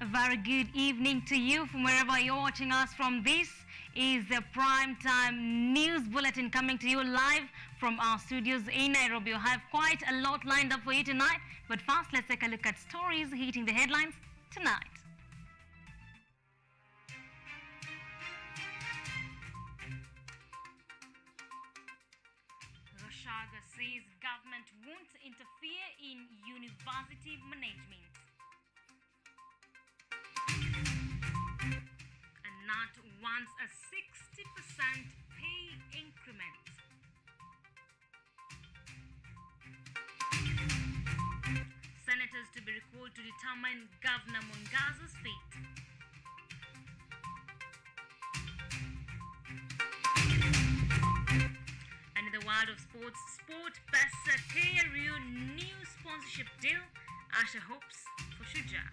A very good evening to you from wherever you're watching us from. This is the Prime Time News Bulletin coming to you live from our studios in Nairobi. We have quite a lot lined up for you tonight, but first let's take a look at stories hitting the headlines tonight. Gachagua says government won't interfere in university management. And not wants a 60% pay increment. Senators to be recalled to determine Governor Mwangaza's fate. And in the world of sports, Sport Pesa KRU new sponsorship deal. Asha hopes for Shuja.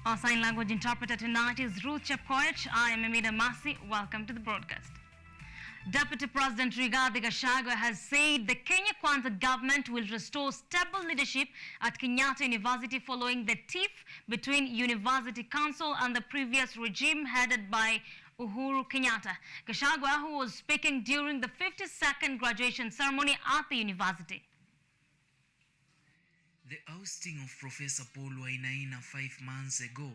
Our sign language interpreter tonight is Ruth Chepkoech. I am IMBINDA Masi. Welcome to the broadcast. Deputy President Rigathi Gachagua has said the Kenya Kwanza government will restore stable leadership at Kenyatta University following the tiff between University Council and the previous regime headed by Uhuru Kenyatta. Gachagua, who was speaking during the 52nd graduation ceremony at the university. The ousting of Professor Paul Wainaina 5 months ago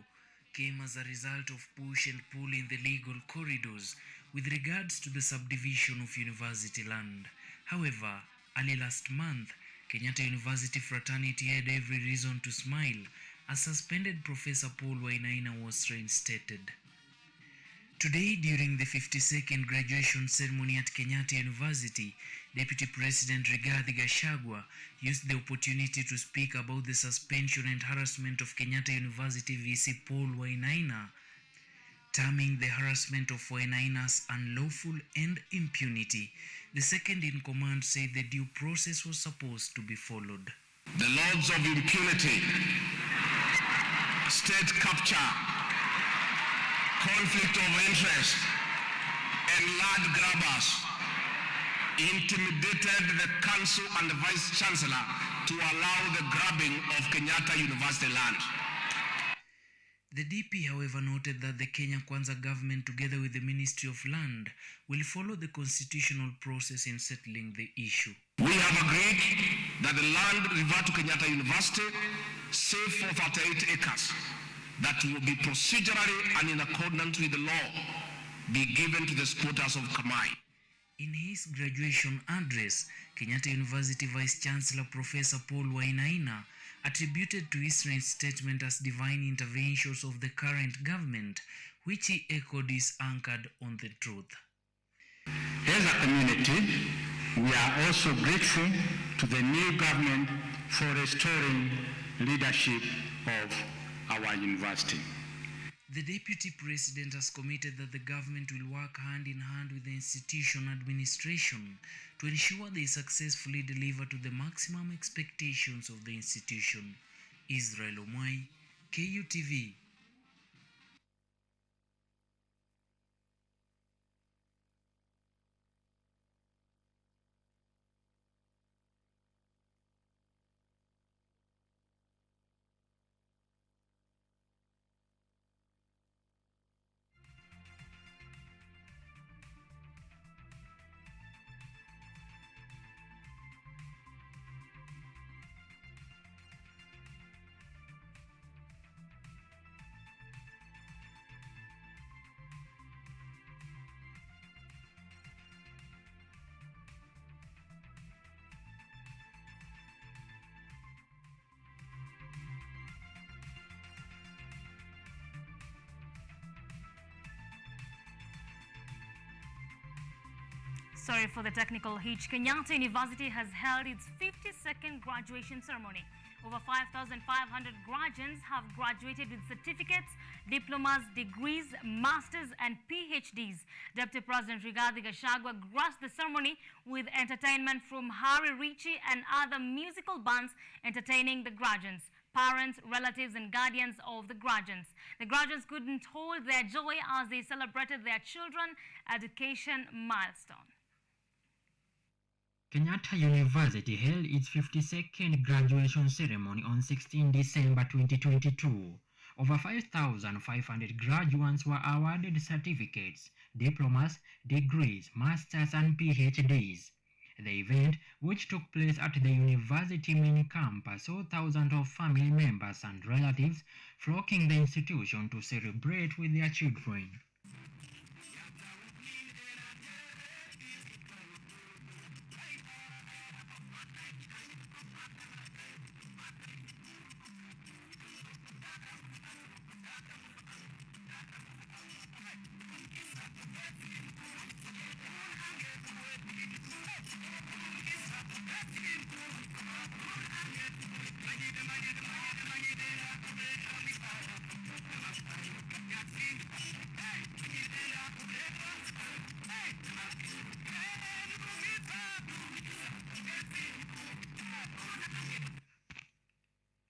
came as a result of push and pull in the legal corridors with regards to the subdivision of university land. However, early last month, Kenyatta University fraternity had every reason to smile as suspended Professor Paul Wainaina was reinstated. Today, during the 52nd graduation ceremony at Kenyatta University, Deputy President Rigathi Gachagua used the opportunity to speak about the suspension and harassment of Kenyatta University VC Paul Wainaina, terming the harassment of Wainaina as unlawful and impunity. The second in command said the due process was supposed to be followed. The laws of impunity, state capture, conflict of interest, and land grabbers intimidated the council and the vice chancellor to allow the grabbing of Kenyatta University land. The DP, however, noted that the Kenya Kwanza government, together with the Ministry of Land, will follow the constitutional process in settling the issue. We have agreed that the land revert to Kenyatta University, save for 38 acres, that will be procedurally and in accordance with the law be given to the squatters of Kamai. In his graduation address, Kenyatta University Vice Chancellor Professor Paul Wainaina attributed to his reinstatement as divine interventions of the current government, which he echoed is anchored on the truth. As a community, we are also grateful to the new government for restoring leadership of our university. The Deputy President has committed that the government will work hand in hand with the institution administration to ensure they successfully deliver to the maximum expectations of the institution. Israel Omwai, KUTV. Sorry for the technical hitch. Kenyatta University has held its 52nd graduation ceremony. Over 5,500 graduates have graduated with certificates, diplomas, degrees, masters and PhDs. Deputy President Rigathi Gachagua graced the ceremony with entertainment from Harry Ritchie and other musical bands entertaining the graduates, parents, relatives and guardians of the graduates. The graduates couldn't hold their joy as they celebrated their children's education milestone. Kenyatta University held its 52nd graduation ceremony on 16 December 2022. Over 5,500 graduates were awarded certificates, diplomas, degrees, masters and PhDs. The event, which took place at the university main campus, saw thousands of family members and relatives flocking the institution to celebrate with their children.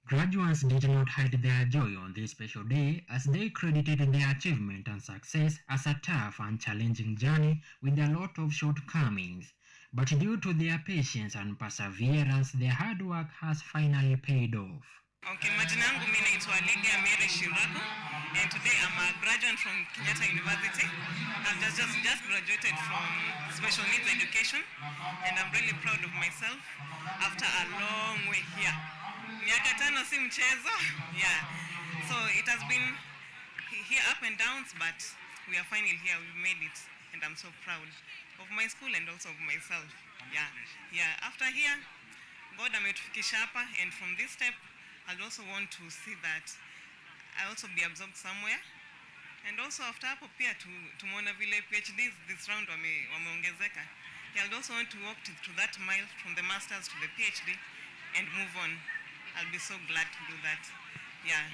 Graduates did not hide their joy on this special day as they credited their achievement and success as a tough and challenging journey with a lot of shortcomings. But due to their patience and perseverance, their hard work has finally paid off. Okay, majina yangu mimi naitwa Lydia Mary Shiraku and today I'm a graduate from Kenyatta University. I've just graduated from special needs education and I'm really proud of myself after a long way here. Miaka tano si mchezo. Yeah. So it has been here up and downs, but we are finally here. We've made it and I'm so proud of my school and also of myself. Yeah. Yeah. After here, God ametufikisha hapa and from this step I'll also want to see that I also be absorbed somewhere. And also after hapo pia tumeona vile PhDs this round wameongezeka. I'll also want to walk to that mile from the masters to the PhD and move on. I'll be so glad to do that. Yeah.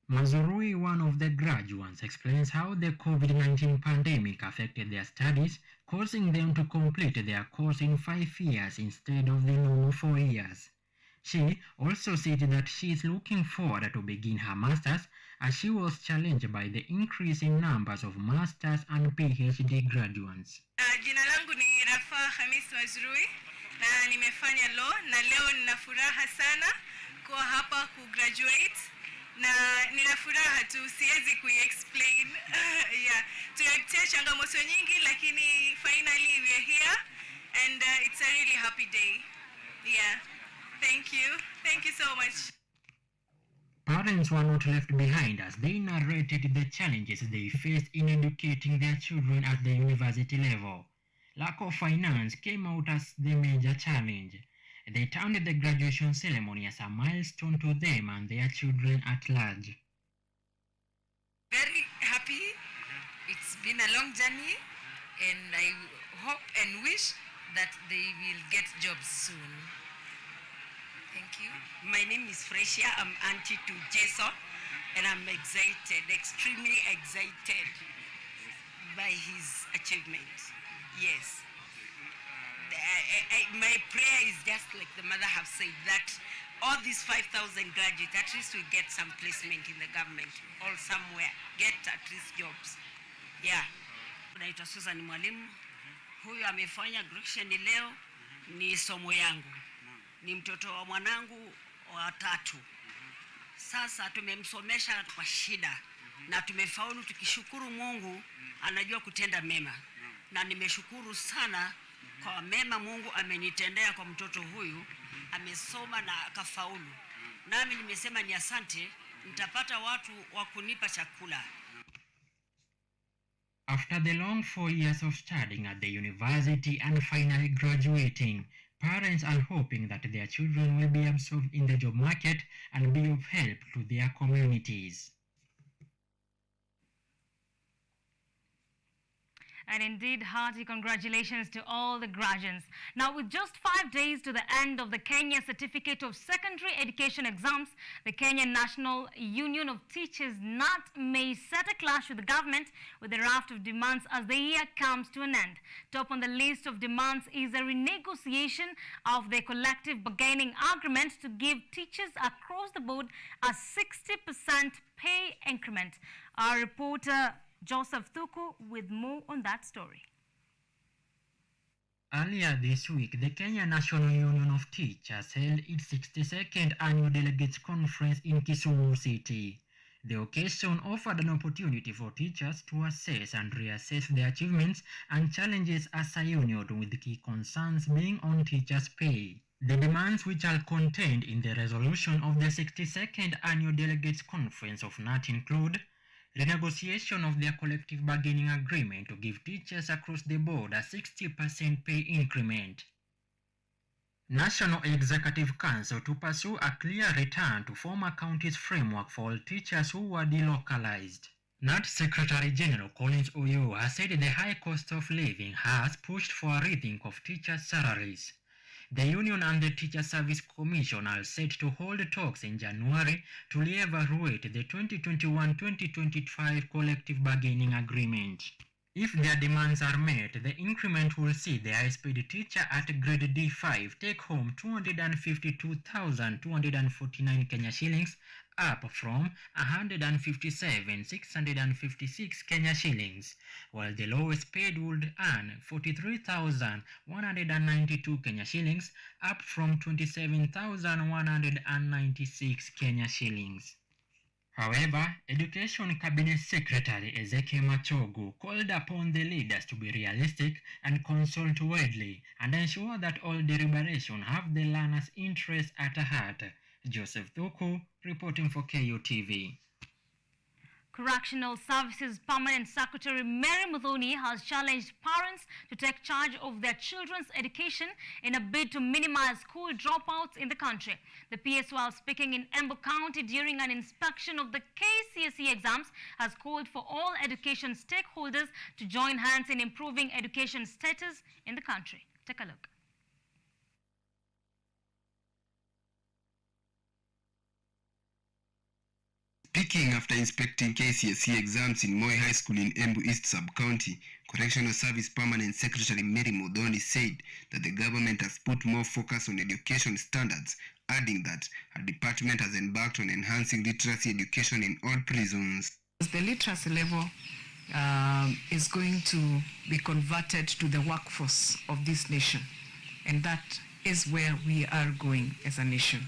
Mazurui, one of the graduates, explains how the COVID-19 pandemic affected their studies, causing them to complete their course in 5 years instead of the normal 4 years. She also said that she is looking forward to begin her masters as she was challenged by the increase in numbers of masters and PhD graduates. Jina langu ni Rafa Hamis Mazurui na nimefanya law na leo nina furaha sana kuwa hapa kugraduate na nina furaha tu, siwezi kuexplain. Yeah, tunapitia changamoto nyingi lakini finally we are here and it's a really happy day. Yeah. Thank you so much. Parents were not left behind as they narrated the challenges they faced in educating their children at the university level. Lack of finance came out as the major challenge. They turned the graduation ceremony as a milestone to them and their children at large. Very happy. It's been a long journey and I hope and wish that they will get jobs soon. Thank you. My name is Frecia. I'm auntie to Jason and I'm excited, extremely excited by his achievement. Yes. My prayer is just like the mother have said, that all these 5,000 graduates, at least we get some placement in the government or somewhere, get at least jobs. Yeah. Naitwa Susan Mwalimu. Huyu amefanya graduation leo, ni somo yangu. Ni mtoto wa mwanangu wa 3. Sasa tumemsomesha kwa shida na tumefaulu, tukishukuru Mungu anajua kutenda mema. Na nimeshukuru sana kwa mema Mungu amenitendea kwa mtoto huyu, amesoma na akafaulu. Nami nimesema ni asante, nitapata watu wa kunipa chakula. After the long 4 years of studying at the university and finally graduating, parents are hoping that their children will be absorbed in the job market and be of help to their communities. And indeed, hearty congratulations to all the graduates. Now, with just 5 days to the end of the Kenya Certificate of Secondary Education exams, the Kenya National Union of Teachers (NAT) may set a clash with the government with a raft of demands as the year comes to an end. Top on the list of demands is a renegotiation of their collective bargaining agreement to give teachers across the board a 60% pay increment. Our reporter Joseph Thuku with more on that story. Earlier this week, the Kenya National Union of Teachers held its 62nd Annual Delegates Conference in Kisumu City. The occasion offered an opportunity for teachers to assess and reassess their achievements and challenges as a union, with key concerns being on teachers' pay. The demands which are contained in the resolution of the 62nd Annual Delegates Conference of NAT include renegotiation of their collective bargaining agreement to give teachers across the board a 60% pay increment. National Executive Council to pursue a clear return to former counties framework for all teachers who were delocalized. NAT Secretary General Collins Oyo has said the high cost of living has pushed for a rethink of teachers' salaries. The union and the Teacher Service Commission are set to hold talks in January to reevaluate the 2021-2025 collective bargaining agreement. If their demands are met, the increment will see the high-speed teacher at grade D5 take home 252,249 Kenya shillings, up from 157,656 Kenya shillings, while the lowest paid would earn 43,192 Kenya shillings, up from 27,196 Kenya shillings. However, Education Cabinet Secretary Ezekiel Machogu called upon the leaders to be realistic and consult widely and ensure that all deliberations have the learners' interests at heart. Joseph Thuku reporting for KUTV. Correctional Services Permanent Secretary Mary Muthoni has challenged parents to take charge of their children's education in a bid to minimize school dropouts in the country. The PS, while speaking in Embu County during an inspection of the KCSE exams, has called for all education stakeholders to join hands in improving education status in the country. Take a look. Speaking after inspecting KCSE exams in Moi High School in Embu East Sub-County, Correctional Service Permanent Secretary Mary Muthoni said that the government has put more focus on education standards, adding that her department has embarked on enhancing literacy education in all prisons. The literacy level is going to be converted to the workforce of this nation, and that is where we are going as a nation.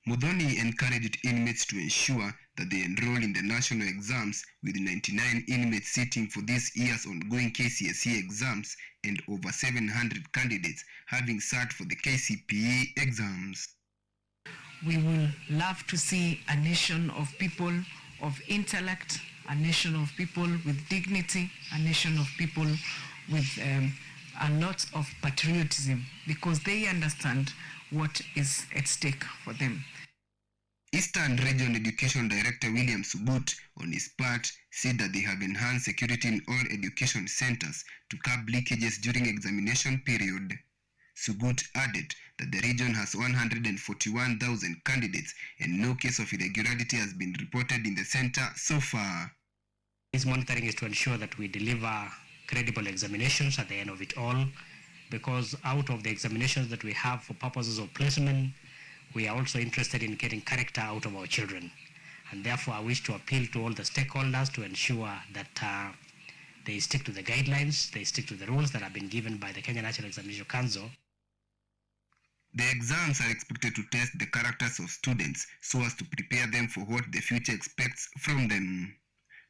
Muthoni encouraged inmates to ensure that they enroll in the national exams, with 99 inmates sitting for this year's ongoing KCSE exams and over 700 candidates having sat for the KCPE exams. We will love to see a nation of people of intellect, a nation of people with dignity, a nation of people with a lot of patriotism, because they understand what is at stake for them. Eastern Region Education Director William Sugut, on his part, said that they have enhanced security in all education centers to curb leakages during examination period. Sugut added that the region has 141,000 candidates and no case of irregularity has been reported in the center so far. This monitoring is to ensure that we deliver credible examinations at the end of it all, because out of the examinations that we have for purposes of placement, we are also interested in getting character out of our children. And therefore, I wish to appeal to all the stakeholders to ensure that they stick to the guidelines, they stick to the rules that have been given by the Kenya National Examination Council. The exams are expected to test the characters of students so as to prepare them for what the future expects from them.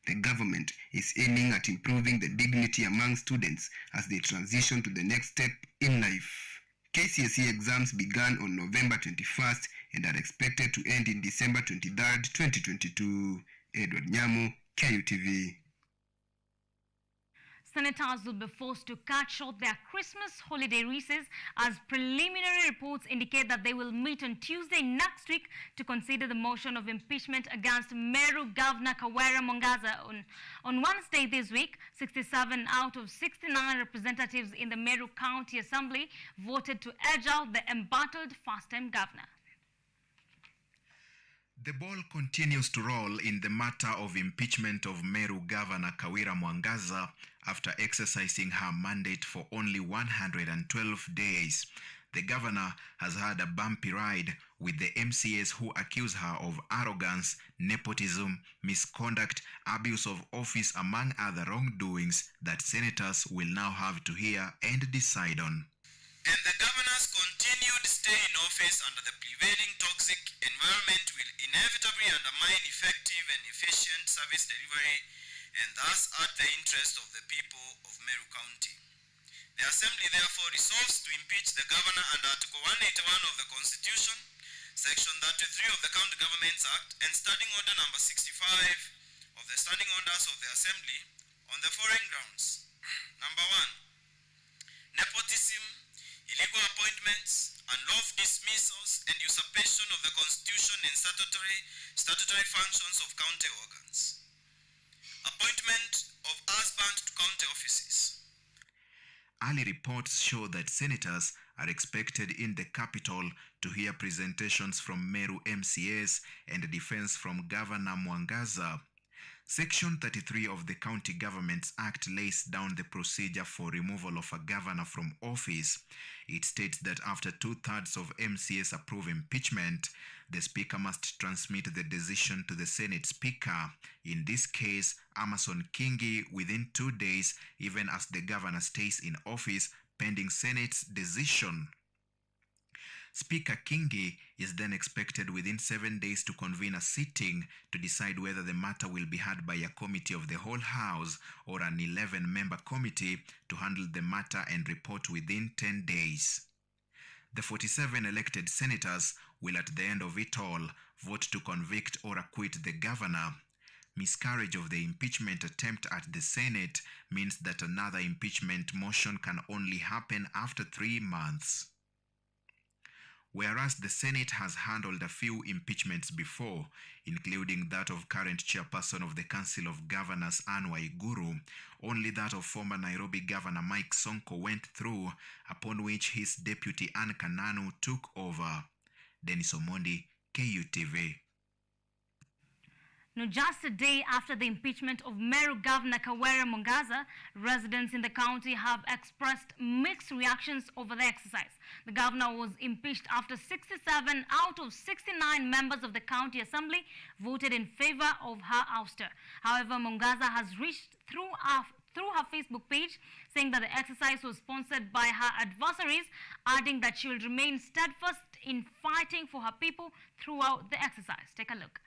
The government is aiming at improving the dignity among students as they transition to the next step in life. KCSE exams began on November 21st and are expected to end in December 23rd, 2022. Edward Nyamu, KUTV. senators will be forced to cut short their Christmas holiday recess as preliminary reports indicate that they will meet on Tuesday next week to consider the motion of impeachment against Meru Governor Kawera Mwangaza. On Wednesday this week, 67 out of 69 representatives in the Meru County Assembly voted to edge out the embattled first-time governor. The ball continues to roll in the matter of impeachment of Meru Governor Kawera Mwangaza after exercising her mandate for only 112 days. The governor has had a bumpy ride with the MCAs who accuse her of arrogance, nepotism, misconduct, abuse of office, among other wrongdoings that senators will now have to hear and decide on. And the governor's continued stay in office under the prevailing toxic environment will inevitably undermine effective and efficient service delivery and thus hurt the interest of the people of Meru County. The Assembly therefore resolves to impeach the governor under Article 181 of the Constitution, Section 33 of the County Governments Act, and Standing Order Number 65 of the Standing Orders of the Assembly on the following grounds. Number 1, nepotism, illegal appointments, unlawful dismissals, and usurpation of the Constitution and statutory functions of county organs. Appointment of husband to county offices. Early reports show that senators are expected in the capital to hear presentations from Meru MCAs and defense from Governor Mwangaza. Section 33 of the County Governments Act lays down the procedure for removal of a governor from office. It states that after 2/3 of MCAs approve impeachment, the Speaker must transmit the decision to the Senate Speaker, in this case, Amason Kingi, within 2 days, even as the governor stays in office pending Senate's decision. Speaker Kingi is then expected within 7 days to convene a sitting to decide whether the matter will be heard by a committee of the whole House or an 11-member committee to handle the matter and report within 10 days. The 47 elected senators will at the end of it all vote to convict or acquit the governor. Miscarriage of the impeachment attempt at the Senate means that another impeachment motion can only happen after 3 months. Whereas the Senate has handled a few impeachments before, including that of current chairperson of the Council of Governors Anne Waiguru, only that of former Nairobi Governor Mike Sonko went through, upon which his deputy Anne Kananu took over. Dennis Omondi, KUTV. Now, just a day after the impeachment of Meru Governor Kawera Mwangaza, residents in the county have expressed mixed reactions over the exercise. The governor was impeached after 67 out of 69 members of the county assembly voted in favor of her ouster. However, Mwangaza has reached through her Facebook page saying that the exercise was sponsored by her adversaries, adding that she will remain steadfast in fighting for her people throughout the exercise. Take a look.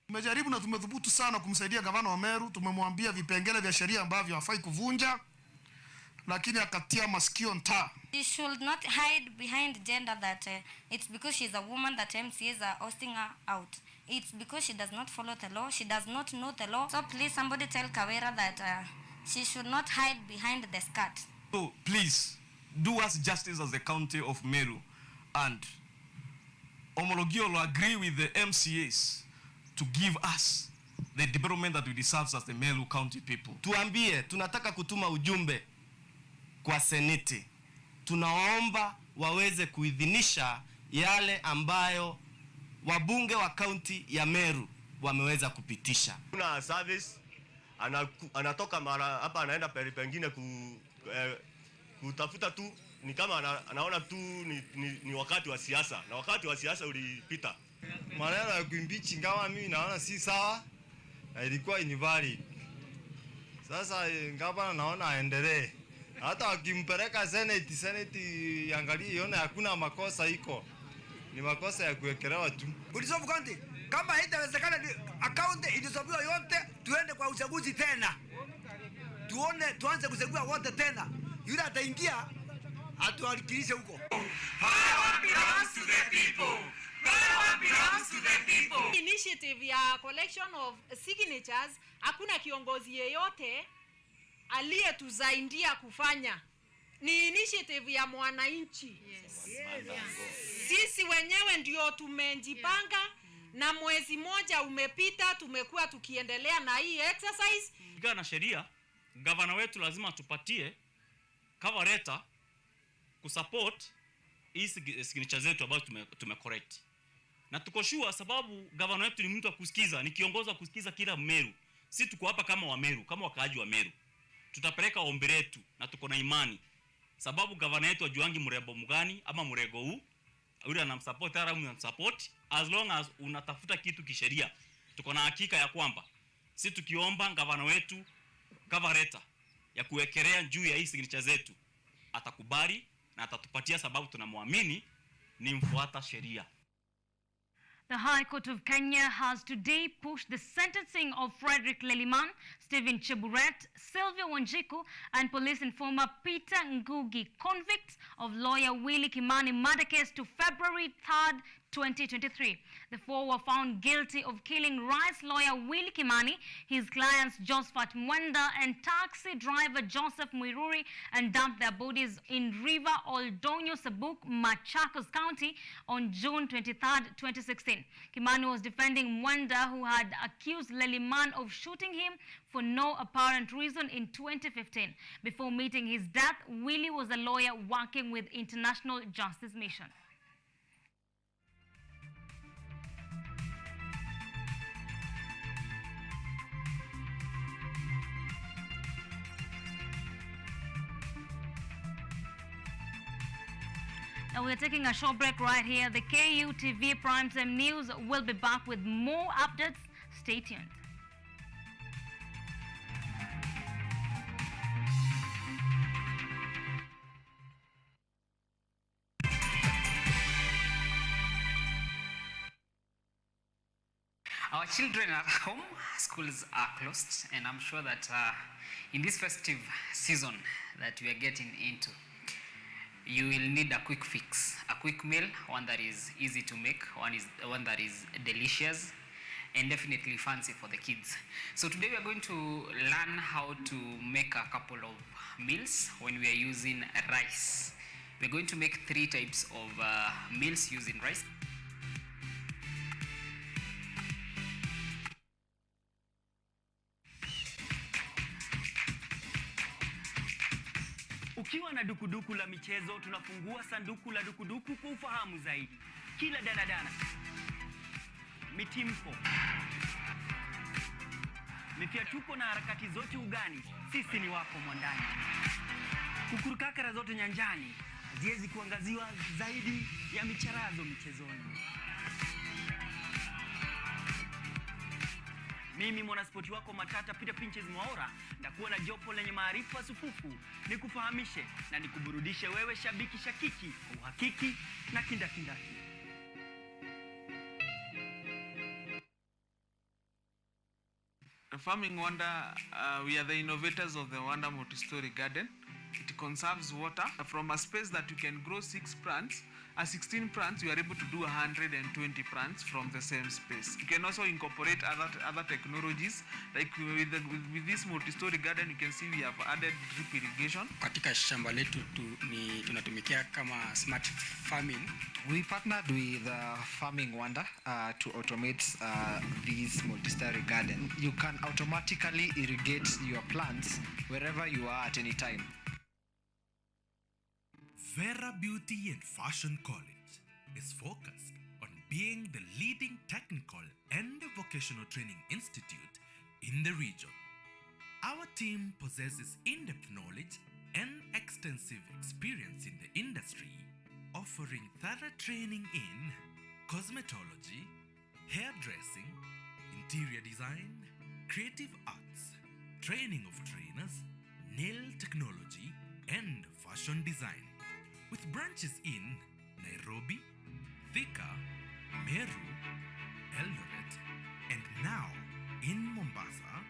Tumejaribu na tumethubutu sana kumsaidia gavana wa Meru. Tumemwambia vipengele vya sheria ambavyo hafai kuvunja, lakini akatia masikio nta. She should not hide behind gender that it's because she's a woman that MCAs are hosting her out. It's because she does not follow the law. She does not know the law. So please somebody tell Kawera that she should not hide behind the skirt. So please do us justice as the county of Meru, and Omologio will agree with the MCAs to give us the development that we deserve as the Meru County people. Tuambie, tunataka kutuma ujumbe kwa seneti. Tunaomba waweze kuidhinisha yale ambayo wabunge wa county ya Meru wameweza kupitisha. Kuna service anatoka mara hapa anaenda pengine kutafuta tu, ni kama anaona tu ni wakati wa siasa, na wakati wa siasa ulipita. Maneno ya kuimpeach ingawa mimi naona si sawa na ilikuwa invalid. Sasa ngapa naona aendelee. Hata wakimpeleka Senate iangalie ione hakuna makosa iko. Ni makosa ya kuwekelewa tu. Kulisofu county kama haitawezekana account ilisobiwa yote, tuende kwa uchaguzi tena. Tuanze kuchagua wote tena. Yule ataingia atuwakilishe huko. Power belongs to the people. Power belongs to the people. Initiative ya collection of signatures, hakuna kiongozi yeyote aliyetuzaidia kufanya ni initiative ya mwananchi. Sisi wenyewe ndio tumejipanga na mwezi moja umepita, tumekuwa tukiendelea na hii exercise. Kulingana na sheria, gavana wetu lazima tupatie cover letter kusupport hii signature zetu ambazo tumecorrect. Na tuko sure sababu gavana wetu ni mtu wa kusikiza, ni kiongozi wa kusikiza kila Meru. Sisi tuko hapa kama wa Meru, kama wakaaji wa Meru. Tutapeleka ombi letu na tuko na imani. Sababu gavana yetu ajuangi mrebo mgani ama mrego huu. Yule anamsupport au anamsupport, as long as unatafuta kitu kisheria. Tuko na hakika ya kwamba sisi tukiomba gavana wetu cover letter ya kuwekelea juu ya hii signature zetu, atakubali na atatupatia sababu tunamwamini ni mfuata sheria. The High Court of Kenya has today pushed the sentencing of Frederick Leliman, Stephen Cheburet, Sylvia Wanjiku, and police informer Peter Ngugi, convicts of lawyer Willie Kimani murder case, to February 3rd, 2023. The four were found guilty of killing rights lawyer Willie Kimani, his clients Josephat Mwenda and taxi driver Joseph Mwiruri, and dumped their bodies in River Oldonyo Sabuk, Machakos County on June 23rd, 2016. Kimani was defending Mwenda, who had accused Leliman of shooting him for no apparent reason in 2015. Before meeting his death, Willie was a lawyer working with International Justice Mission. Now we're taking a short break right here. The KU TV Primetime News will be back with more updates. Stay tuned. Our children are home, schools are closed, and I'm sure that in this festive season that we are getting into, you will need a quick fix, a quick meal, one that is easy to make, one that is delicious, and definitely fancy for the kids. So today we are going to learn how to make a couple of meals when we are using rice. We're going to make 3 types of meals using rice. Ukiwa na dukuduku la michezo, tunafungua sanduku la dukuduku kwa ufahamu zaidi. Kila danadana, mitimko, mifiatuko na harakati zote ugani, sisi ni wako mwandani. Kukurukakara zote nyanjani, haziwezi kuangaziwa zaidi ya micharazo michezoni. Mimi mwanaspoti wako matata Peter Pinches Mwaora, ndakuwa na jopo lenye maarifa sufufu, nikufahamishe na nikuburudishe wewe shabiki shakiki, kwa uhakiki na kindakindaki. Farming Wonder, we are the innovators of the Wonder Multi-Story Garden. It conserves water from a space that you can grow 6 plants. At 16 plants, you are able to do 120 plants from the same space. You can also incorporate other technologies, like with this multi-story garden, you can see we have added drip irrigation. Katika shamba letu tunatumikia kama smart farming. We partnered with Farming Wonder to automate this multi-story garden. You can automatically irrigate your plants wherever you are at any time. Vera Beauty and Fashion College is focused on being the leading technical and vocational training institute in the region. Our team possesses in-depth knowledge and extensive experience in the industry, offering thorough training in cosmetology, hairdressing, interior design, creative arts, training of trainers, nail technology, and fashion design. With branches in Nairobi, Thika, Meru, Eldoret, and now in Mombasa,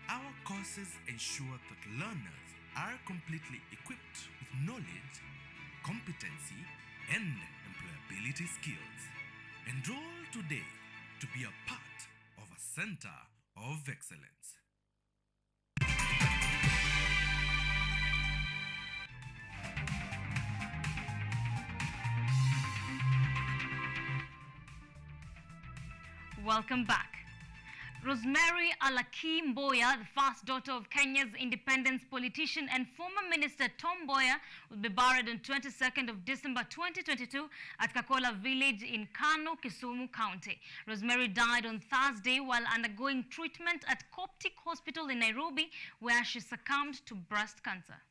our courses ensure that learners are completely equipped with knowledge, competency, and employability skills. Enroll today to be a part of a center of excellence. Welcome back. Rosemary Alaki Mboya, the first daughter of Kenya's independence politician and former minister Tom Mboya, will be buried on 22nd of December 2022 at Kakola village in Kano, Kisumu County. Rosemary died on Thursday while undergoing treatment at Coptic Hospital in Nairobi, where she succumbed to breast cancer.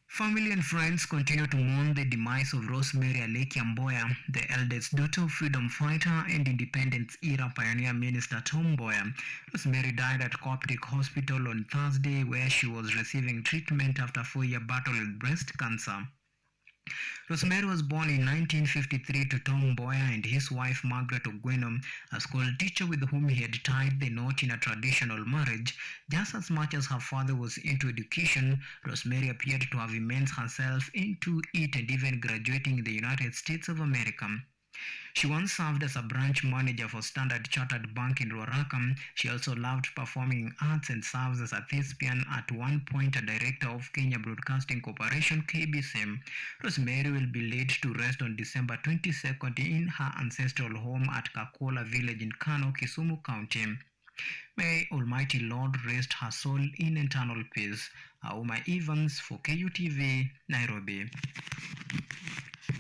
Family and friends continue to mourn the demise of Rosemary Aleki Mboya, the eldest daughter of freedom fighter and independence-era pioneer minister Tom Mboya. Rosemary died at Coptic Hospital on Thursday, where she was receiving treatment after a 4-year battle with breast cancer. Rosemary was born in 1953 to Tom Mboya and his wife Margaret Ogweno, a school teacher with whom he had tied the knot in a traditional marriage. Just as much as her father was into education, Rosemary appeared to have immersed herself into it and even graduating in the United States of America. She once served as a branch manager for Standard Chartered Bank in Ruaraka. She also loved performing in arts and serves as a thespian, at one point a director of Kenya Broadcasting Corporation (KBC). Rosemary will be laid to rest on December 22nd in her ancestral home at Kakola village in Kano, Kisumu County. May Almighty Lord rest her soul in eternal peace. Auma Evans for KUTV, Nairobi.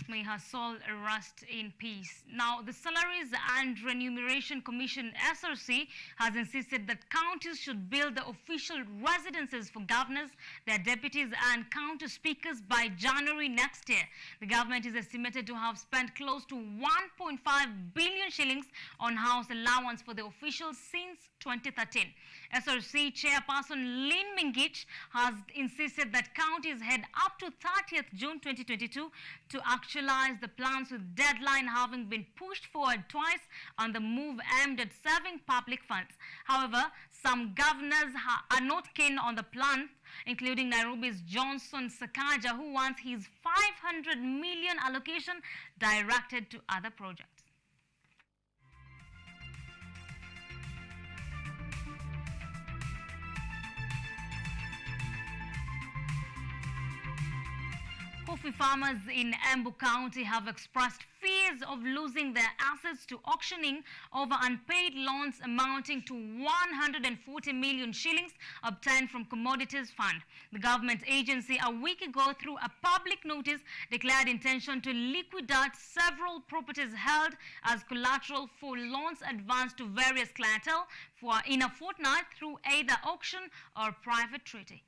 May her soul rest in peace. Now, the Salaries and Remuneration Commission (SRC) has insisted that counties should build the official residences for governors, their deputies and county speakers by January next year. The government is estimated to have spent close to 1.5 billion shillings on house allowance for the officials since 2013. SRC chairperson Lynn Mingich has insisted that counties head up to 30th June 2022 to actualize the plans, with deadline having been pushed forward twice on the move aimed at saving public funds. However, some governors are not keen on the plan, including Nairobi's Johnson Sakaja, who wants his 500 million allocation directed to other projects. Coffee farmers in Embu County have expressed fears of losing their assets to auctioning over unpaid loans amounting to 140 million shillings obtained from Commodities Fund. The government agency a week ago, through a public notice, declared intention to liquidate several properties held as collateral for loans advanced to various clientele in a fortnight through either auction or private treaty.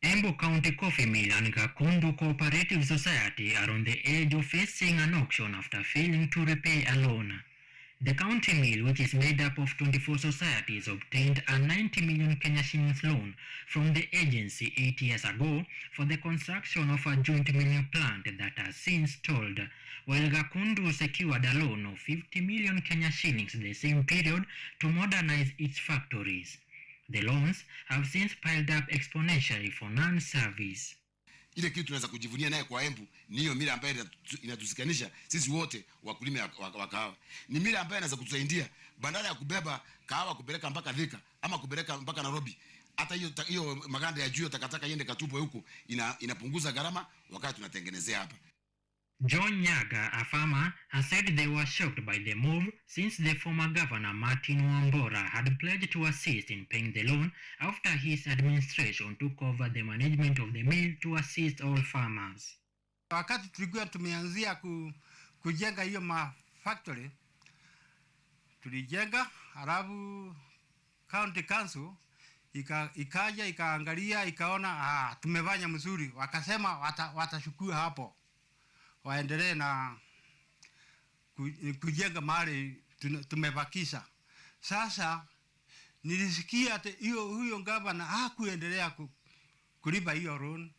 Embu County Coffee Mill and Gakundu Cooperative Society are on the edge of facing an auction after failing to repay a loan. The county mill, which is made up of 24 societies, obtained a 90 million Kenya shillings loan from the agency 8 years ago for the construction of a joint milling plant that has since stalled, while Gakundu secured a loan of 50 million Kenya shillings the same period to modernize its factories. The loans have since piled up exponentially for non-service. Ile kitu tunaweza kujivunia naye kwa Embu ni hiyo mila ambayo inatuzikanisha sisi wote wakulima wa kahawa. Ni mila ambayo inaweza kutusaidia badala ya kubeba kahawa kupeleka mpaka Thika ama kupeleka mpaka Nairobi. Hata hiyo maganda ya juu takataka iende katupwe huko, inapunguza gharama wakati tunatengenezea hapa. John Nyaga, a farmer, has said they were shocked by the move since the former governor Martin Wambora had pledged to assist in paying the loan after his administration took over the management of the mill to assist all farmers. Wakati tulikuwa tumeanzia kujenga hiyo factory, tulijenga, halafu county council ikaja ikaangalia ikaona tumefanya mzuri, wakasema watashukua hapo, waendelee na kujenga mahali tumebakisha. Sasa nilisikia ati huyo gavana hakuendelea kulipa hiyo loan.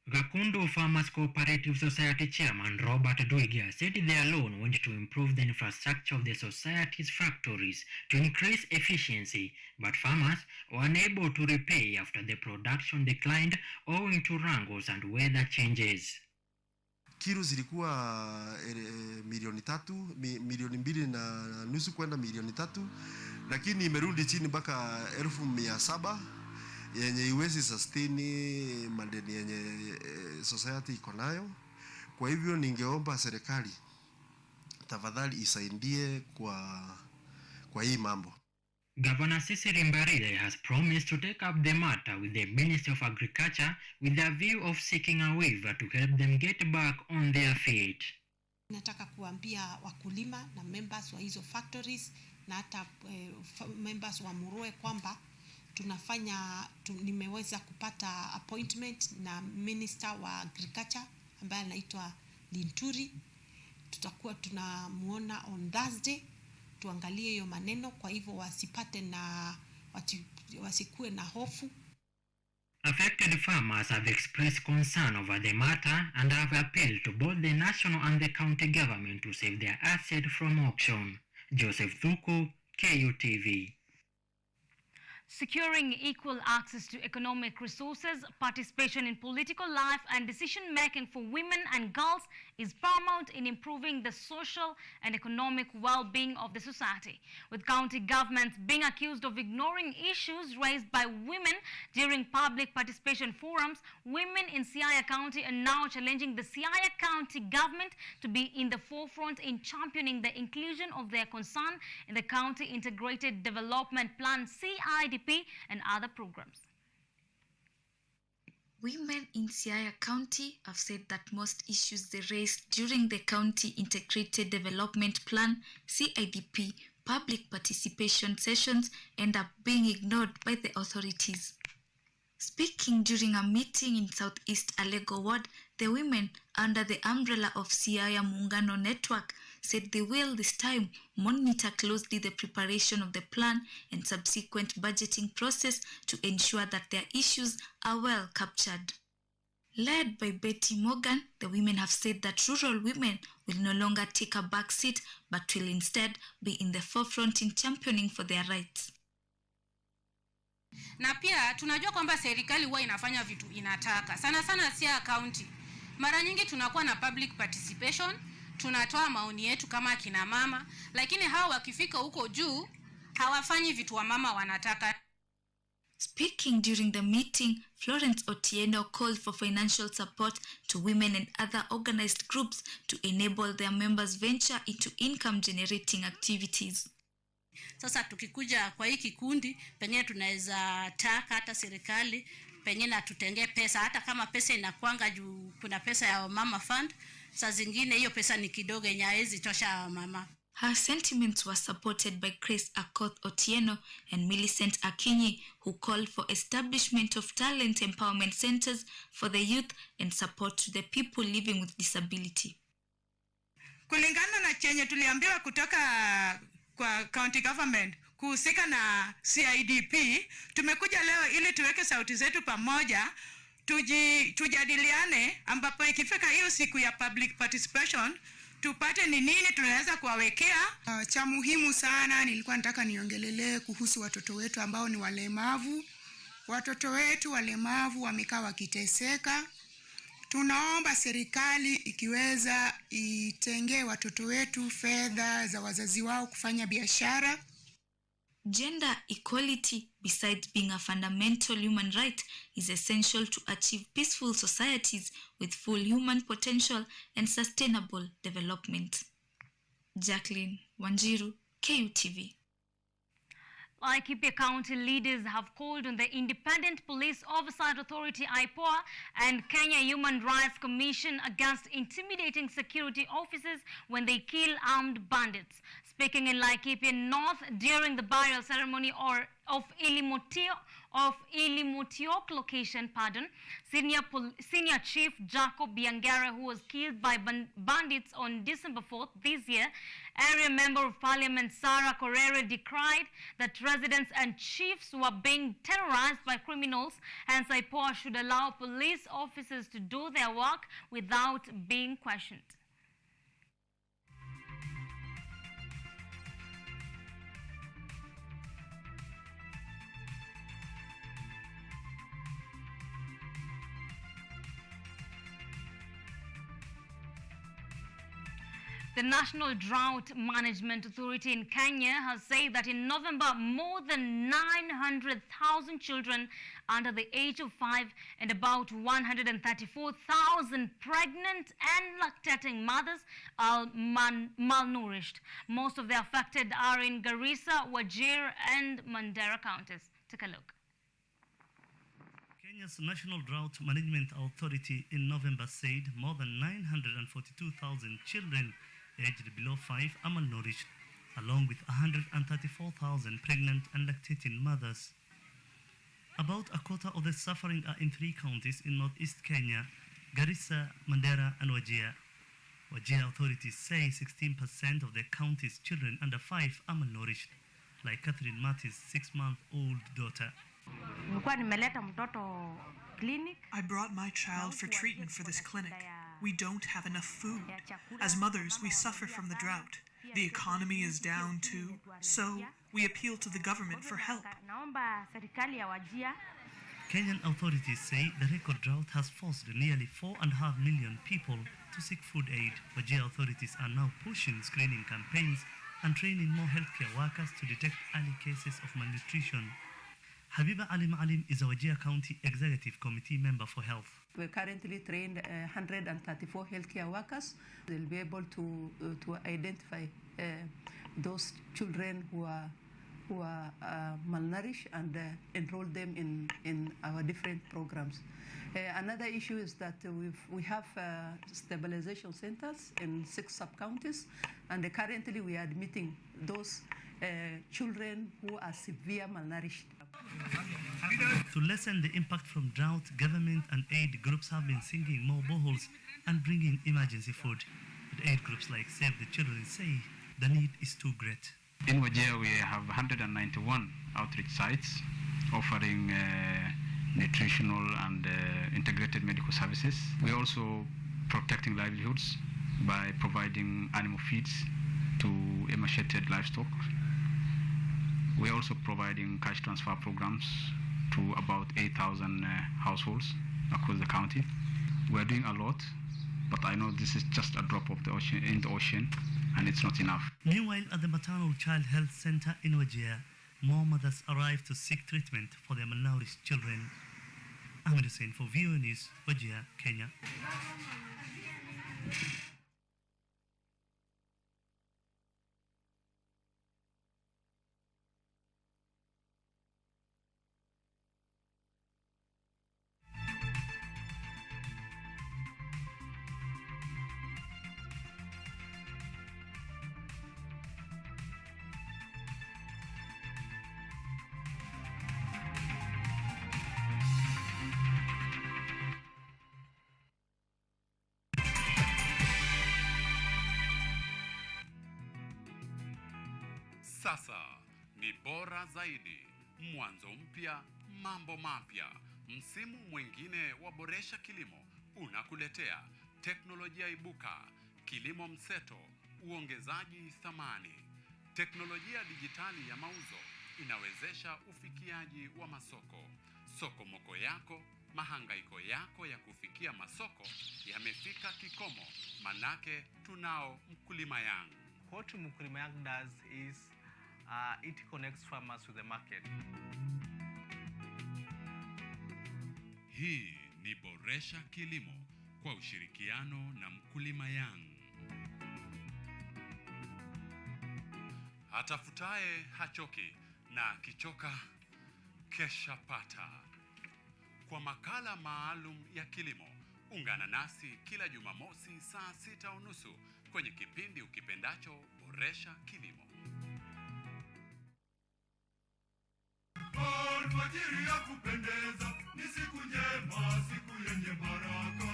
Gakundu Farmers Cooperative Society Chairman Robert Duigia said their loan went to improve the infrastructure of the society's factories to increase efficiency, but farmers were unable to repay after the production declined owing to wrangles and weather changes. Kilo zilikuwa milioni 3, milioni 2.5 kwenda milioni 3, lakini imerudi chini mpaka 1700 yenye iwezi sustain madeni yenye society iko nayo. Kwa hivyo ningeomba serikali tafadhali isaidie kwa hii mambo. Governor Cecily Mbarire has promised to take up the matter with the Ministry of Agriculture with a view of seeking a waiver to help them get back on their feet. Nataka kuambia wakulima na members wa hizo factories na hata members wa Muroe kwamba nimeweza kupata appointment na Minister wa Agriculture ambaye anaitwa Linturi. Tutakuwa tunamuona on Thursday tuangalie hiyo maneno, kwa hivyo wasikue na hofu. Affected farmers have expressed concern over the matter and have appealed to both the national and the county government to save their assets from auction. Joseph Thuku, KUTV. Securing equal access to economic resources, participation in political life, and decision-making for women and girls is paramount in improving the social and economic well-being of the society. With county governments being accused of ignoring issues raised by women during public participation forums, women in Siaya County are now challenging the Siaya County government to be in the forefront in championing the inclusion of their concern in the County Integrated Development Plan CIDP and other programs. Women in Siaya County have said that most issues they raised during the County Integrated Development Plan CIDP public participation sessions end up being ignored by the authorities. Speaking during a meeting in Southeast Alego Ward, the women under the umbrella of Siaya Muungano Network said they will this time monitor closely the preparation of the plan and subsequent budgeting process to ensure that their issues are well captured. Led by Betty Morgan, the women have said that rural women will no longer take a back seat but will instead be in the forefront in championing for their rights. Na pia tunajua kwamba serikali huwa inafanya vitu inataka. Sana sana Siaya County. Mara nyingi tunakuwa na public participation, tunatoa maoni yetu kama kina mama, lakini hao wakifika huko juu hawafanyi vitu wa mama wanataka. Speaking during the meeting, Florence Otieno called for financial support to women and other organized groups to enable their members venture into income generating activities. Sasa tukikuja kwa hii kikundi, pengine tunaweza taka hata serikali pengine atutengee pesa, hata kama pesa inakuanga juu kuna pesa ya mama fund, saa zingine hiyo pesa ni kidogo yenye haiwezi tosha mama. Her sentiments were supported by Grace Akoth Otieno and Millicent Akinyi, who called for establishment of talent empowerment centers for the youth and support to the people living with disability. Kulingana na chenye tuliambiwa kutoka kwa county government kuhusika na CIDP, tumekuja leo ili tuweke sauti zetu pamoja, tujadiliane, ambapo ikifika hiyo siku ya public participation tupate ni nini tunaweza kuwawekea. Cha muhimu sana nilikuwa nataka niongelelee kuhusu watoto wetu ambao ni walemavu. Watoto wetu walemavu wamekaa wakiteseka. Tunaomba serikali ikiweza itengee watoto wetu fedha za wazazi wao kufanya biashara. Gender equality, besides being a fundamental human right, is essential to achieve peaceful societies with full human potential and sustainable development. Jacqueline Wanjiru, KUTV. Laikipia County leaders have called on the Independent Police Oversight Authority IPOA and Kenya Human Rights Commission against intimidating security officers when they kill armed bandits. Speaking in Laikipia North during the burial ceremony of Ilimutiok location, Senior Chief Jacob Biangara, who was killed by bandits on December 4th this year, Area Member of Parliament Sarah Correra decried that residents and chiefs were being terrorized by criminals, hence IPOA should allow police officers to do their work without being questioned. The National Drought Management Authority in Kenya has said that in November, more than 900,000 children under the age of 5 and about 134,000 pregnant and lactating mothers are malnourished. Most of the affected are in Garissa, Wajir and Mandera counties. Take a look. Kenya's National Drought Management Authority in November said more than 942,000 children aged below 5 are malnourished, along with 134,000 pregnant and lactating mothers. About a quarter of the suffering are in 3 counties in northeast Kenya: Garissa, Mandera and Wajir. Wajir authorities say 16% of the county's children under 5 are malnourished, like Catherine Marty's 6-month-old daughter. I brought my child for treatment for this clinic. We don't have enough food. As mothers, we suffer from the drought. The economy is down too, so we appeal to the government for help. Kenyan authorities say the record drought has forced nearly 4.5 million people to seek food aid. Wajir authorities are now pushing screening campaigns and training more healthcare workers to detect early cases of malnutrition. Habiba Ali Maalim is a Wajir County Executive Committee member for health. We currently trained 134 healthcare workers. They'll be able to identify those children who are malnourished and enroll them in our different programs. Another issue is that we have stabilization centers in 6 sub-counties, and currently we are admitting those children who are severe malnourished. To lessen the impact from drought, government and aid groups have been sinking more boreholes and bringing emergency food. But aid groups like Save the Children say the need is too great. In Wajir, we have 191 outreach sites offering nutritional and integrated medical services. We're also protecting livelihoods by providing animal feeds to emaciated livestock. We're also providing cash transfer programs to about 8,000 households across the county. We're doing a lot, but I know this is just a drop of the ocean in the ocean, and it's not enough. Meanwhile, at the Maternal Child Health Center in Wajir, more mothers arrive to seek treatment for their malnourished children. Ahmed Hussein for VOA News, Wajir, Kenya. Sasa ni bora zaidi, mwanzo mpya, mambo mapya. Msimu mwingine wa Boresha Kilimo unakuletea teknolojia ibuka, kilimo mseto, uongezaji thamani. Teknolojia dijitali ya mauzo inawezesha ufikiaji wa masoko. Soko moko yako, mahangaiko yako ya kufikia masoko yamefika kikomo, manake tunao Mkulima Yangu. What Mkulima Yangu does is it connects farmers with the market. Hii ni Boresha Kilimo kwa ushirikiano na Mkulima Yangu. Atafutaye hachoki na kichoka kesha pata. Kwa makala maalum ya kilimo, ungana nasi kila Jumamosi saa 6:30 kwenye kipindi ukipendacho Boresha Kilimo. Alfajiri ya kupendeza ni siku njema, siku yenye baraka.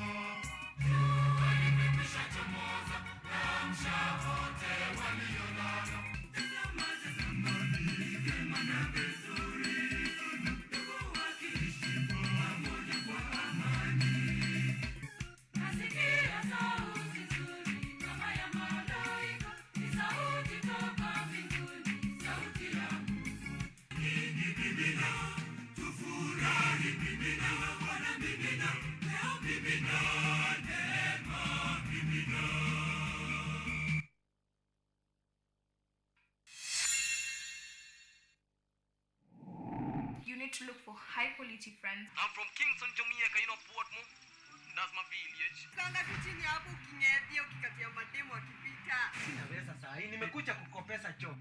Jua limekwisha chomoza, amsha wote waliolala. Tazamani vyema na vizuri, ndugu wakiishi pamoja kwa amani. Nasikia sauti nzuri kama ya malaika, ni sauti toka mbinguni, sauti ya Mungu. Tufurahi community friends. I'm from Kingston, Jamaica, you know, Portmore. That's my village. Kanga tu chini hapo ukinyethia ukikatia mademo akipita. Sina pesa saa hii, nimekuja kukopesa choo.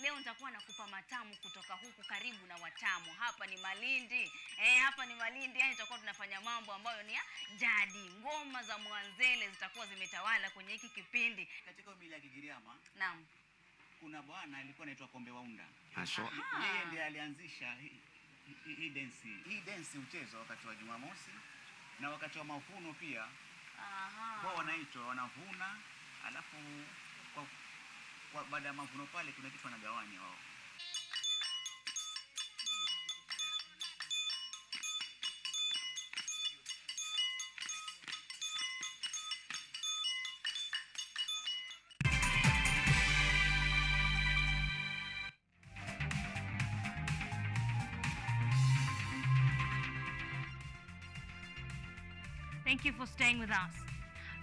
Leo nitakuwa nakupa matamu kutoka huku karibu na Watamu. Hapa ni Malindi. Hapa ni Malindi. Yani tutakuwa tunafanya mambo ambayo ni ya jadi. Ngoma za Mwanzele zitakuwa zimetawala kwenye hiki kipindi. Katika mila ya Kigiriama, naam, kuna bwana alikuwa anaitwa Kombe Waunda. Haswa. Yeye ndiye alianzisha hii dance. Hii dance huchezwa wakati wa Jumamosi na wakati wa mavuno pia. Wao wanaitwa wanavuna, alafu kwa baada ya mavuno pale kuna kitu wanagawanya wao. Thank you for staying with us.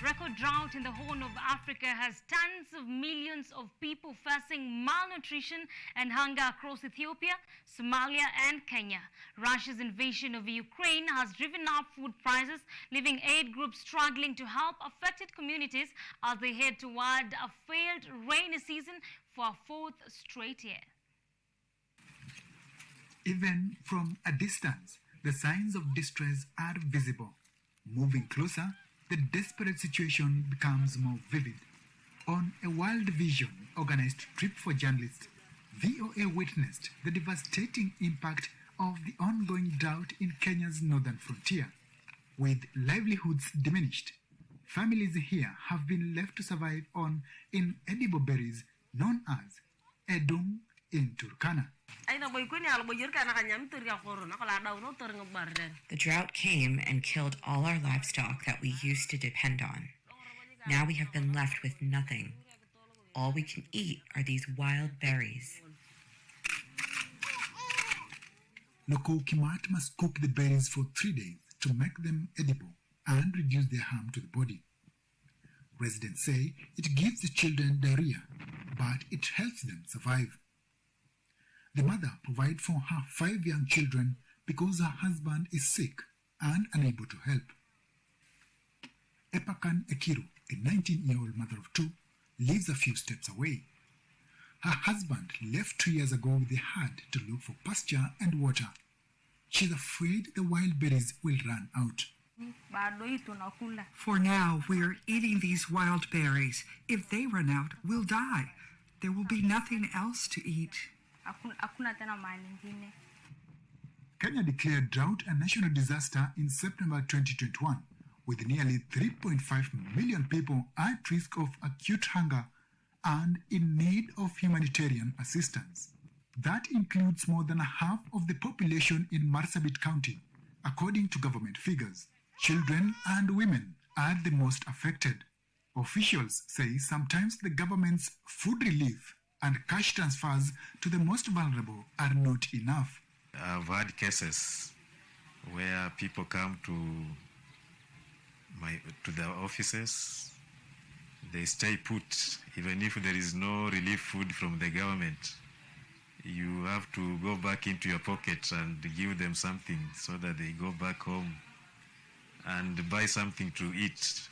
Record drought in the Horn of Africa has tens of millions of people facing malnutrition and hunger across Ethiopia, Somalia and Kenya. Russia's invasion of Ukraine has driven up food prices, leaving aid groups struggling to help affected communities as they head toward a failed rainy season for a fourth straight year. Even from a distance, the signs of distress are visible. Moving closer, the desperate situation becomes more vivid. On a World Vision organized trip for journalists, VOA witnessed the devastating impact of the ongoing drought in Kenya's northern frontier. With livelihoods diminished, families here have been left to survive on inedible berries known as edung in Turkana. The drought came and killed all our livestock that we used to depend on. Now we have been left with nothing. All we can eat are these wild berries. Local Kimat must cook the berries for 3 days to make them edible and reduce their harm to the body. Residents say it gives the children diarrhea, but it helps them survive. The mother provides for her 5 young children because her husband is sick and unable to help. Epakan Ekiru, a 19-year-old mother of 2, lives a few steps away. Her husband left 2 years ago with the herd to look for pasture and water. She's afraid the wild berries will run out. For now, we're eating these wild berries. If they run out, we'll die. There will be nothing else to eat. Kenya declared drought a national disaster in September 2021, with nearly 3.5 million people at risk of acute hunger and in need of humanitarian assistance. That includes more than half of the population in Marsabit County, according to government figures. Children and women are the most affected. Officials say sometimes the government's food relief and cash transfers to the most vulnerable are not enough. I've had cases where people come to the offices, they stay put, even if there is no relief food from the government. You have to go back into your pocket and give them something so that they go back home and buy something to eat.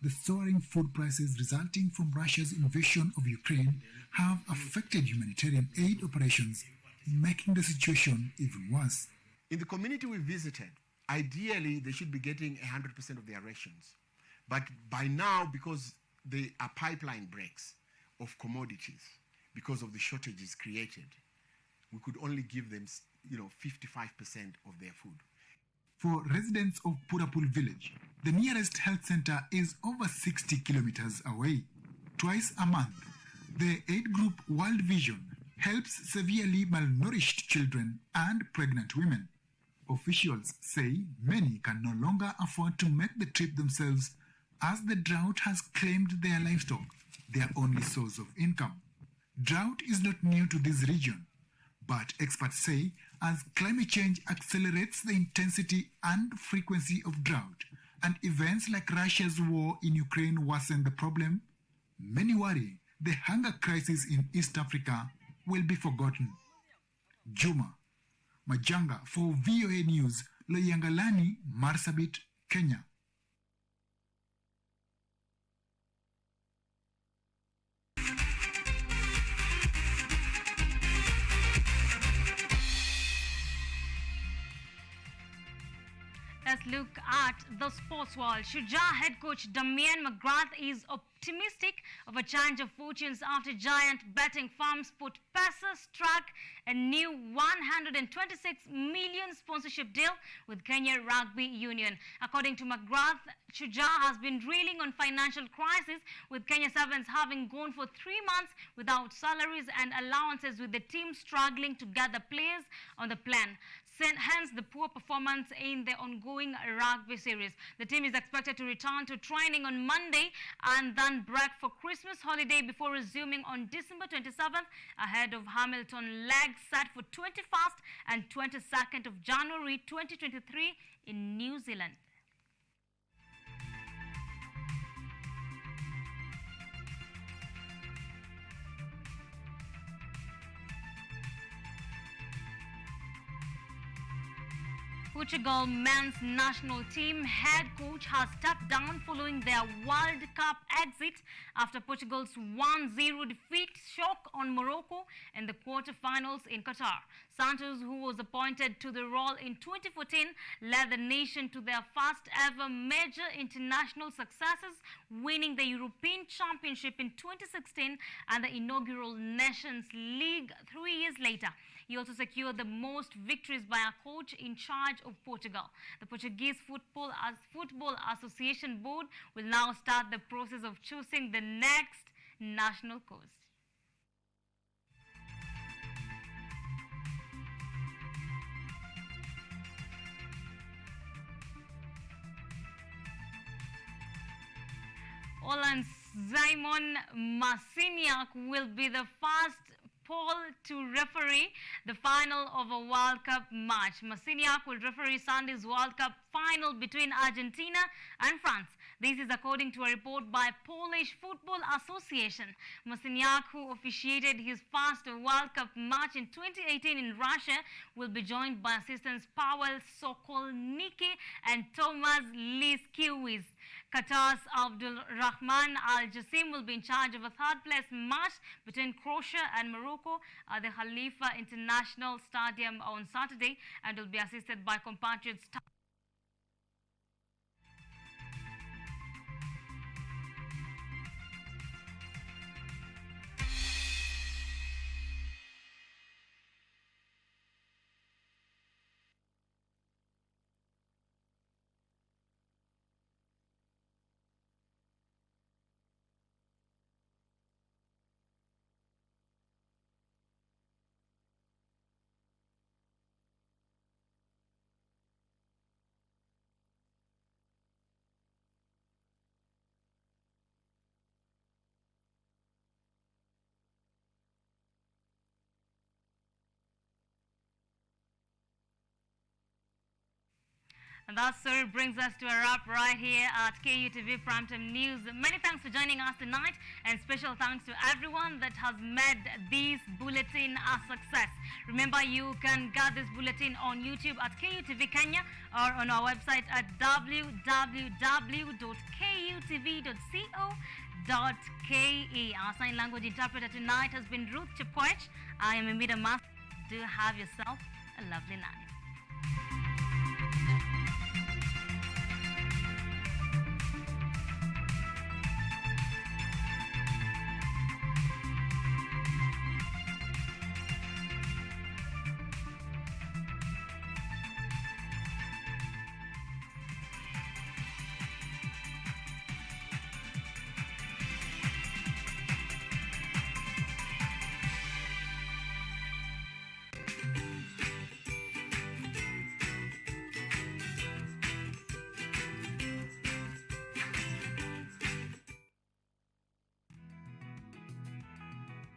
The soaring food prices resulting from Russia's invasion of Ukraine have affected humanitarian aid operations, making the situation even worse. In the community we visited, ideally they should be getting 100% of their rations. But by now, because there are pipeline breaks of commodities, because of the shortages created, we could only give them, 55% of their food. For residents of Purapul village, the nearest health center is over 60 kilometers away. Twice a month, the aid group World Vision helps severely malnourished children and pregnant women. Officials say many can no longer afford to make the trip themselves as the drought has claimed their livestock, their only source of income. Drought is not new to this region, but experts say as climate change accelerates the intensity and frequency of drought, and events like Russia's war in Ukraine worsen the problem, many worry the hunger crisis in East Africa will be forgotten. Juma Majanga for VOA News, Loyangalani, Marsabit, Kenya. Let's look at the sports world. Shuja head coach Damien McGrath is optimistic of a change of fortunes after giant betting firms put Pesa struck a new 126 million sponsorship deal with Kenya Rugby Union. According to McGrath, Shuja has been reeling on financial crisis, with Kenya Sevens having gone for 3 months without salaries and allowances, with the team struggling to gather players on the plan. Hence the poor performance in the ongoing rugby series. The team is expected to return to training on Monday and then break for Christmas holiday before resuming on December 27th ahead of Hamilton leg set for 21st and 22nd of January 2023 in New Zealand. Portugal men's national team head coach has stepped down following their World Cup exit after Portugal's 1-0 defeat shock on Morocco in the quarter-finals in Qatar. Santos, who was appointed to the role in 2014, led the nation to their first ever major international successes, winning the European Championship in 2016 and the inaugural Nations League 3 years later. He also secured the most victories by a coach in charge of Portugal. The Portuguese Football Association Board will now start the process of choosing the next national coach. Holland's Simon Marciniak will be the first Paul to referee the final of a World Cup match. Marciniak will referee Sunday's World Cup final between Argentina and France. This is according to a report by Polish Football Association. Marciniak, who officiated his first World Cup match in 2018 in Russia, will be joined by assistants Paweł Sokolnicki and Tomasz Liskiewicz. Qatar's Abdulrahman Al Jassim will be in charge of a third-place match between Croatia and Morocco at the Khalifa International Stadium on Saturday, and will be assisted by compatriots. And that story brings us to a wrap right here at KUTV Primetime News. Many thanks for joining us tonight, and special thanks to everyone that has made this bulletin a success. Remember, you can get this bulletin on YouTube at KUTV Kenya or on our website at www.kutv.co.ke. Our sign language interpreter tonight has been Ruth Chepkoech. I am IMBINDA. Do have yourself a lovely night.